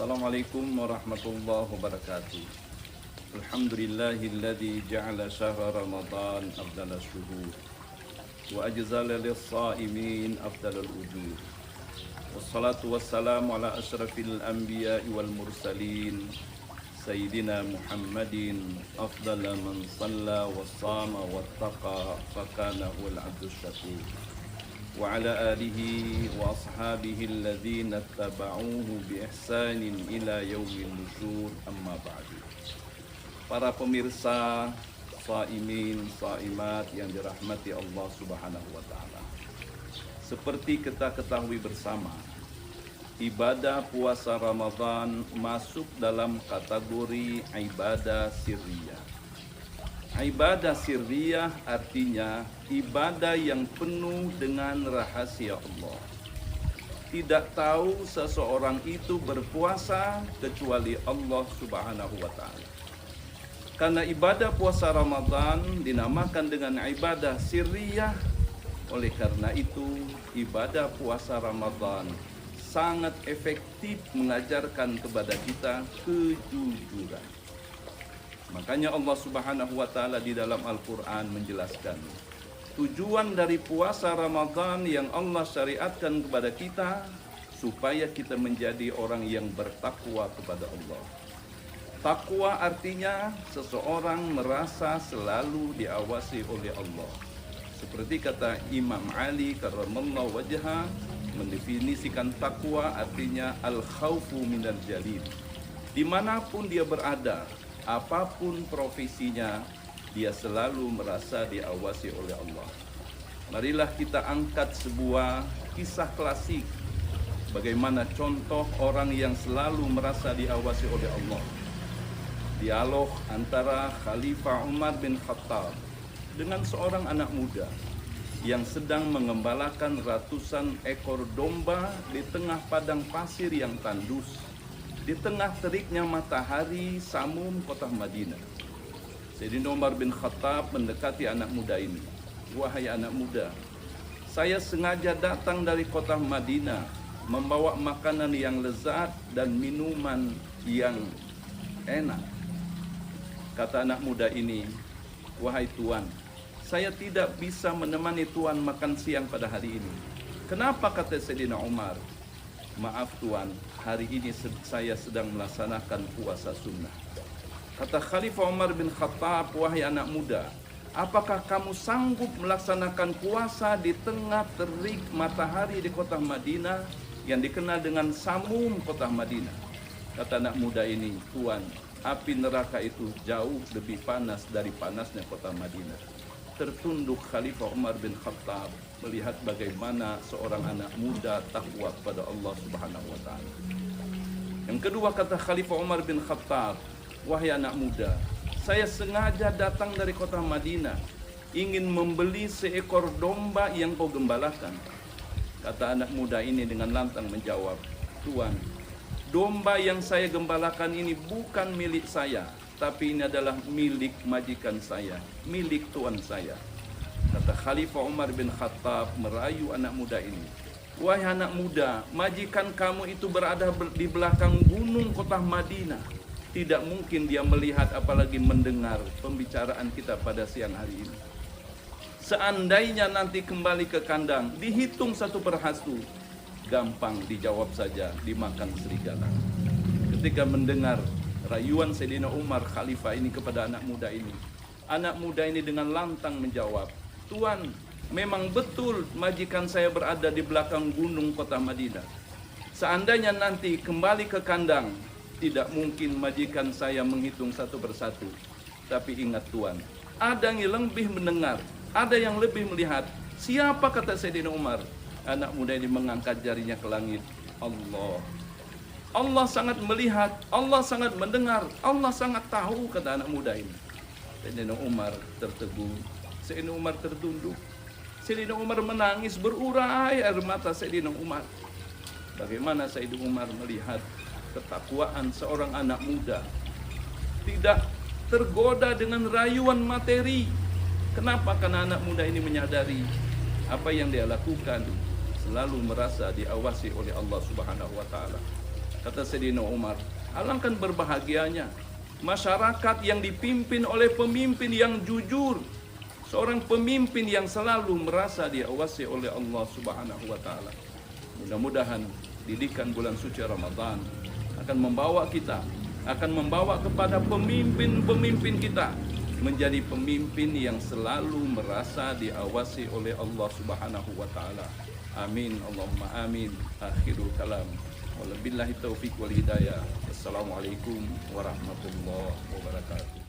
Assalamualaikum warahmatullahi wabarakatuh. Alhamdulillahilladzi ja'ala syahra Ramadan afdalal syuhur wa ajzala lis-sha'imin afdalal ujur. Wassalatu wassalamu ala asyrafil anbiya'i wal mursalin Sayyidina Muhammadin afdala man shalla wa shama wattaqa fakana huwal abdus syakur. Wa ala alihi wa ashabihi alladhina ittaba'uhu bi ihsanin ila yaumil nusyur, amma ba'du. Para pemirsa, shaimin, shaimat yang dirahmati Allah Subhanahu wa taala. Seperti kita ketahui bersama, ibadah puasa Ramadan masuk dalam kategori ibadah sirriyah. Ibadah sirriyah artinya ibadah yang penuh dengan rahasia Allah. Tidak tahu seseorang itu berpuasa kecuali Allah Subhanahu wa taala. Karena ibadah puasa Ramadan dinamakan dengan ibadah sirriyah, oleh karena itu ibadah puasa Ramadan sangat efektif mengajarkan kepada kita kejujuran. Makanya Allah Subhanahu wa taala di dalam Al-Qur'an menjelaskan tujuan dari puasa Ramadan yang Allah syariatkan kepada kita supaya kita menjadi orang yang bertakwa kepada Allah. Takwa artinya seseorang merasa selalu diawasi oleh Allah. Seperti kata Imam Ali karramallahu wajhah mendefinisikan takwa artinya al-khaufu minal jalil. Dimanapun dia berada, apapun profesinya, dia selalu merasa diawasi oleh Allah. Marilah kita angkat sebuah kisah klasik bagaimana contoh orang yang selalu merasa diawasi oleh Allah. Dialog antara Khalifah Umar bin Khattab dengan seorang anak muda yang sedang mengembalakan ratusan ekor domba di tengah padang pasir yang tandus, di tengah teriknya matahari samum kota Madinah. Sayyidina Umar bin Khattab mendekati anak muda ini. Wahai anak muda, saya sengaja datang dari kota Madinah membawa makanan yang lezat dan minuman yang enak. Kata anak muda ini, wahai Tuan, saya tidak bisa menemani Tuan makan siang pada hari ini. Kenapa? Kata Sayyidina Umar. Maaf Tuan, hari ini saya sedang melaksanakan puasa sunnah. Kata Khalifah Umar bin Khattab, wahai anak muda, apakah kamu sanggup melaksanakan puasa di tengah terik matahari di kota Madinah yang dikenal dengan samum kota Madinah? Kata anak muda ini, Tuan, api neraka itu jauh lebih panas dari panasnya kota Madinah. Tertunduk Khalifah Umar bin Khattab melihat bagaimana seorang anak muda takwa kepada Allah Subhanahu wa taala. Yang kedua, kata Khalifah Umar bin Khattab, wahai anak muda, saya sengaja datang dari kota Madinah ingin membeli seekor domba yang kau gembalakan. Kata anak muda ini dengan lantang menjawab, Tuan, domba yang saya gembalakan ini bukan milik saya, tapi ini adalah milik majikan saya, milik tuan saya. Kata Khalifah Umar bin Khattab merayu anak muda ini, wahai anak muda, majikan kamu itu berada di belakang gunung kota Madinah. Tidak mungkin dia melihat apalagi mendengar pembicaraan kita pada siang hari ini. Seandainya nanti kembali ke kandang, dihitung satu persatu, gampang dijawab saja, dimakan serigala. Ketika mendengar rayuan Sayyidina Umar Khalifah ini kepada anak muda ini dengan lantang menjawab, Tuan, memang betul majikan saya berada di belakang gunung kota Madinah. Seandainya nanti kembali ke kandang, tidak mungkin majikan saya menghitung satu persatu. Tapi ingat Tuan, ada yang lebih mendengar, ada yang lebih melihat. Siapa? Kata Sayyidina Umar. Anak muda ini mengangkat jarinya ke langit. Allah. Allah sangat melihat, Allah sangat mendengar, Allah sangat tahu, kata anak muda ini. Sayyidina Umar tertegun, Sayyidina Umar tertunduk, Sayyidina Umar menangis berurai air mata Sayyidina Umar. Bagaimana Sayyidina Umar melihat ketakwaan seorang anak muda, tidak tergoda dengan rayuan materi. Kenapa? Karena anak muda ini menyadari apa yang dia lakukan selalu merasa diawasi oleh Allah Subhanahu wa taala. Kata Sayyidina Umar, alangkah berbahagianya masyarakat yang dipimpin oleh pemimpin yang jujur, seorang pemimpin yang selalu merasa diawasi oleh Allah Subhanahu wa taala. Mudah-mudahan didikan bulan suci Ramadan akan membawa kepada pemimpin-pemimpin kita menjadi pemimpin yang selalu merasa diawasi oleh Allah Subhanahu wa taala. Amin Allahumma amin. Akhirul kalam. Wabillahi taufiq wal hidayah. Assalamualaikum warahmatullahi wabarakatuh.